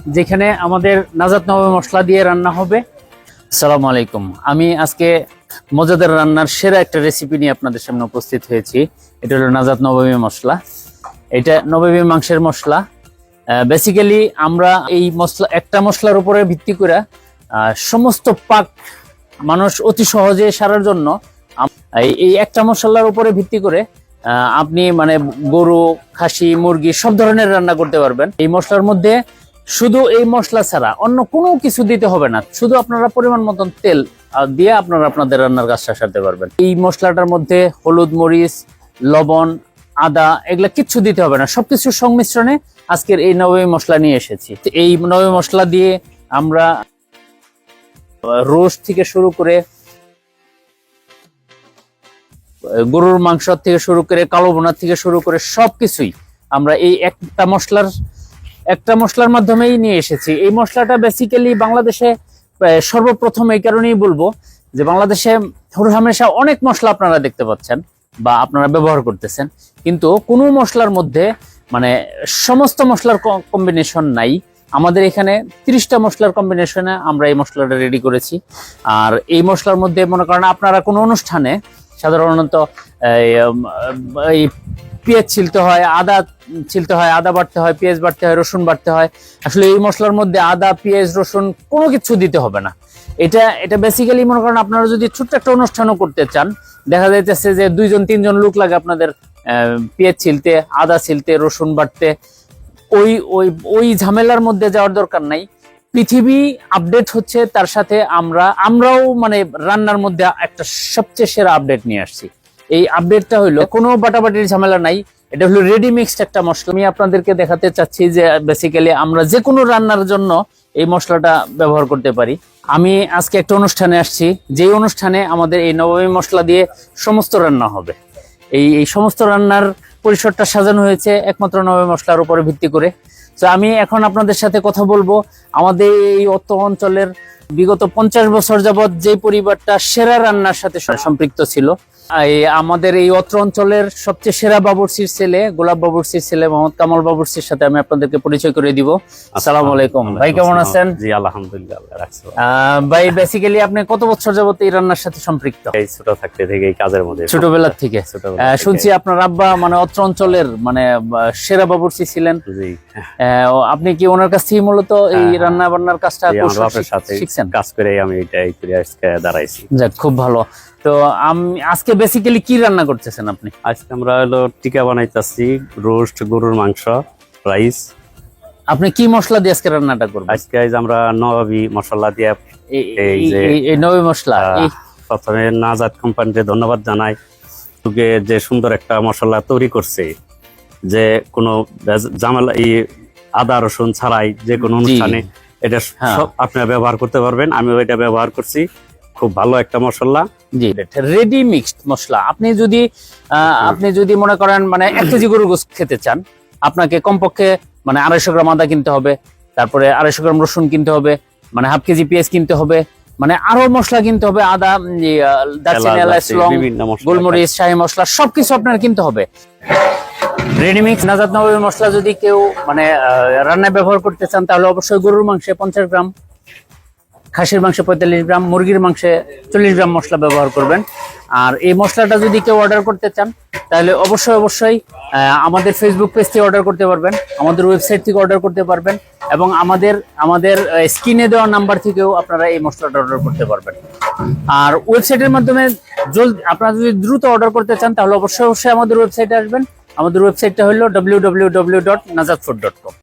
যেখানে আমাদের নাজাত নবমী মশলা দিয়ে রান্না হবে। আসসালামু আলাইকুম। আমি আজকে মজাদার রান্নার সেরা একটা রেসিপি নিয়ে আপনাদের সামনে উপস্থিত হয়েছি। এটা হলো নাজাত নবমী মশলা। এটা নবমী মাংসের মশলা। বেসিক্যালি আমরা এই মশলা একটা মশলার উপরে ভিত্তি করে সমস্ত পাক মানুষ অতি সহজে সারার জন্য এই একটা মশলার উপরে ভিত্তি করে আপনি মানে গরু, খাসি, মুরগি সব ধরনের রান্না করতে পারবেন। এই মশলার মধ্যে শুধু এই মশলা ছাড়া অন্য কোনো কিছু দিতে হবে না, শুধু আপনারা পরিমাণ মতন তেল দিয়ে আপনারা আপনাদের রান্নার কাজটা সারতে পারবেন। এই মশলাটার মধ্যে হলুদ, মরিচ, লবণ, আদা এগুলা কিচ্ছু দিতে হবে না, সবকিছুর সংমিশ্রণে আজকের এই নবমী মশলা নিয়ে এসেছি। এই নবমী মশলা দিয়ে আমরা রোস্ট থেকে শুরু করে গরুর মাংস থেকে শুরু করে কালো ভুনা থেকে শুরু করে সবকিছুই আমরা এই একটা মশলার মাধ্যমেই নিয়ে এসেছি। এই মশলাটা বেসিক্যালি বাংলাদেশে সর্বপ্রথম এই কারণেই বলবো যে বাংলাদেশে হামেশা অনেক মশলা আপনারা দেখতে পাচ্ছেন বা আপনারা ব্যবহার করতেছেন, কিন্তু কোনো মশলার মধ্যে মানে সমস্ত মশলার কম্বিনেশন নাই। আমাদের এখানে 30টা মশলার কম্বিনেশনে আমরা এই মশলাটা রেডি করেছি। আর এই মশলার মধ্যে মনে করেন আপনারা কোনো অনুষ্ঠানে সাধারণত এই পেঁয়াজ ছিলতে হয়, আদা ছিলতে হয়, আদা বাটতে হয়, পেঁয়াজ বাটতে হয়, রসুন বাটতে হয়। আসলে এই মশলার মধ্যে আদা, পেঁয়াজ, রসুন কোনো কিছু দিতে হবে না। এটা বেসিক্যালি মনে করেন আপনারা যদি ছোট্ট একটা অনুষ্ঠানও করতে চান, দেখা যাইতেছে যে 2-3জন লোক লাগে আপনাদের পেঁয়াজ ছিলতে, আদা ছিলতে, রসুন বাটতে। ওই ঝামেলার মধ্যে যাওয়ার দরকার নাই। পৃথিবী আপডেট হচ্ছে, তার সাথে আমরাও মানে রান্নার মধ্যে একটা সবচেয়ে সেরা আপডেট নিয়ে আসছি। এই আপডেটটা হইলো কোনো বাটাবাটির ঝামেলা নাই, এটা হলো রেডি মিক্সড একটা মশলা। আমি আপনাদেরকে দেখাতে চাচ্ছি যে বেসিক্যালি আমরা যে কোনো রান্নার জন্য এই মশলাটা ব্যবহার করতে পারি। আমি আজকে একটা অনুষ্ঠানে আসছি, যে অনুষ্ঠানে আমাদের এই নবমী মশলা দিয়ে সমস্ত রান্না হবে। এই সমস্ত রান্নার পরিসরটা সাজানো হয়েছে একমাত্র নবমী মশলার উপরে ভিত্তি করে। তো আমি এখন আপনাদের সাথে কথা বলবো আমাদের এই অত্র অঞ্চলের বিগত 50 বছর যাবৎ যে পরিবারটা সেরা রান্নার সাথে সম্পৃক্ত ছিল, আমাদের এই অত্র অঞ্চলের সবচেয়ে সেরা বাবুর্চির ছেলে, গোলাপ বাবুর্চির ছেলে মোহাম্মদ কামাল বাবুর্চির সাথে আমি আপনাদেরকে পরিচয় করে দিব। আসসালামু আলাইকুম ভাই, কেমন আছেন? জি আলহামদুলিল্লাহ। ভাই বেসিক্যালি আপনি কত বছর যাবত এই রান্নার সাথে সম্পৃক্ত? এই ছোট থাকতে থেকে এই কাজের মধ্যে, ছোটবেলা থেকে। শুনছি আপনার আব্বা মানে অত্র অঞ্চলের মানে সেরা বাবুর্চি ছিলেন। জি। আপনি কি ওনার কাছ থেকে মূলত এই রান্না বান্নার কাজটা শিখছেন? কাজ করে আমি এটাই করে আজকে দাঁড়াইছি। যাক, খুব ভালো। তো আজকে বেসিক্যালি কি রান্না করতেছেন আপনি? আজকে আমরা হলো টিকা বানাইতেছি, রোস্ট, গরুর মাংস, রাইস। আপনি কি মশলা দিয়ে আজকে রান্নাটা করবেন? আজকে আমরা নবাবী মশলা দিয়ে এই নবী মশলা। প্রথমে নাজাত কোম্পানিকে ধন্যবাদ জানাই, তোকে যে সুন্দর একটা মশলা তৈরি করছে, যে কোনো ঝামেলা আদা রসুন ছাড়াই যে কোনো অনুষ্ঠানে এটা সব আপনারা ব্যবহার করতে পারবেন। আমিও এটা ব্যবহার করছি, খুব ভালো একটা মশলা। জি, রেডি মিক্সড মশলা। আপনি যদি মনে করেন মানে 1 কেজি গরুর গোশত খেতে চান, আপনাকে কমপক্ষে মানে 250 গ্রাম আদা কিনতে হবে, তারপরে 250 গ্রাম রসুন কিনতে হবে, মানে হাফ কেজি পেঁয়াজ কিনতে হবে, মানে আরো মশলা কিনতে হবে, আদা, দারচিনি, এলাচ, লং, গোলমরিচ, শাহী মশলা সবকিছু আপনার কিনতে হবে। রেডিমিক্স নাজাত নবমী মশলা যদি কেউ মানে রান্নায় ব্যবহার করতে চান, তাহলে অবশ্যই গরুর মাংসে 50 গ্রাম, খাসির মাংসে 45 গ্রাম, মুরগির মাংসে 40 গ্রাম মশলা ব্যবহার করবেন। আর এই মশলাটা যদি কেউ অর্ডার করতে চান, তাহলে অবশ্যই আমাদের ফেসবুক পেজ থেকে অর্ডার করতে পারবেন, আমাদের ওয়েবসাইট থেকে অর্ডার করতে পারবেন, এবং আমাদের স্ক্রিনে দেওয়া নাম্বার থেকেও আপনারা এই মশলাটা অর্ডার করতে পারবেন। আর ওয়েবসাইটের মাধ্যমে আপনারা যদি দ্রুত অর্ডার করতে চান, তাহলে অবশ্যই আমাদের ওয়েবসাইটে আসবেন। আমাদের ওয়েবসাইটটা হলো www.najatfood.com।